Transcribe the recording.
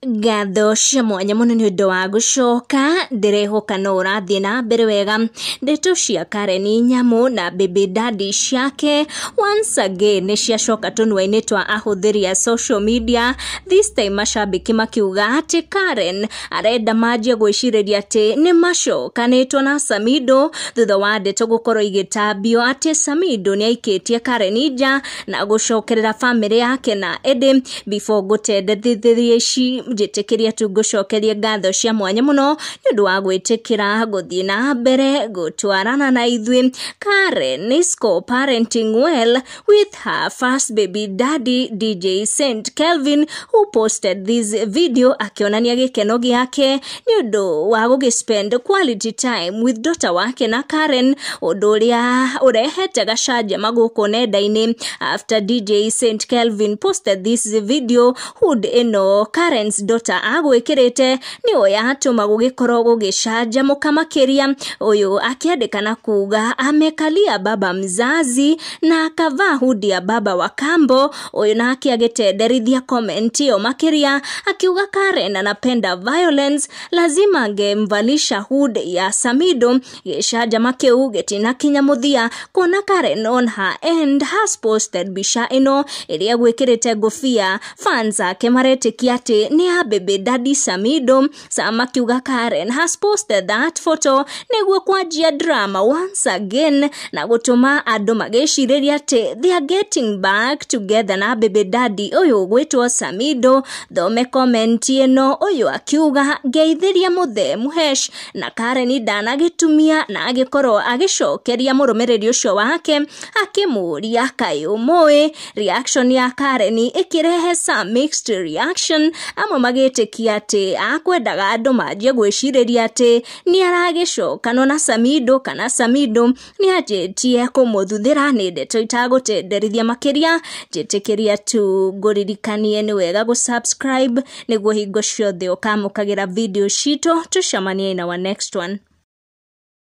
Gatho cia mwanya muno ni undu wa gucoka ndirehoka no urathie na mbere wega. Ndeto cia Karen Nyamu na baby daddy ciake once again ni ciacoka tunwa-ini twa ahuthiri a social media. This time mashabiki makiuga ati Karen arenda manjie gwiciriria ati ni macokanitwo na Samido thutha wa ndeto gukorwo igitambio ati Samido ni aikitie Karen nja na gucokerera family yake na Eddie before gutendethithirie ici njitikiria tu gucokeria ngatho cia mwanya muno ni undu wa gwitikira guthie na mbere gutwarana na ithwi. Karen is co-parenting well with her first baby daddy DJ St. Kelvin, who posted this video akionania gikeno giake ni undu wa gugispend quality time with daughter wake na Karen, undu uria urehete gacaja maguko nenda-ini after DJ St. Kelvin posted this video. Hood ino Karen's daughter agwikirite ni oya atuma gugikorwo gugicaja mukamakiria, uyu akiandikana kuga amekalia baba mzazi na akavaa hood ya baba wa kambo. Uyu na akiagitenderithia comment yo makiria akiuga Karen anapenda violence, lazima angemvalisha hood ya Samido. Gicaja makeu getina kinya muthia kuona Karen on her end has posted bisha ino iria gwikirite ngofia. Fans ake maretikia ati ni a baby daddy Samido. Sama kiuga Karen has posted that photo niguo kwajia drama once again na gutuma andu magiciriria ati they are getting back together na baby daddy uyu gwitwo Samido. Thome comment ino uyu akiuga geithiria muthe muhesh na Karen ndanagitumia na agikorwo agicokeria murumiriri ucio wake akimuria kayumoi. Reaction ya Karen ikirehe some mixed reaction. Amwe magitikia ati akwendaga andu manjie gwiciriria ati ni aragicokano na Samido kana Samido ni ajitie kumuthuthira. Ni ndeto itagutenderithia makiria. Jitikiria tu nguririkanie ni wega gusubscribe niguo hingo ciothe ukamukagira video cito. Tucemanie in our next one.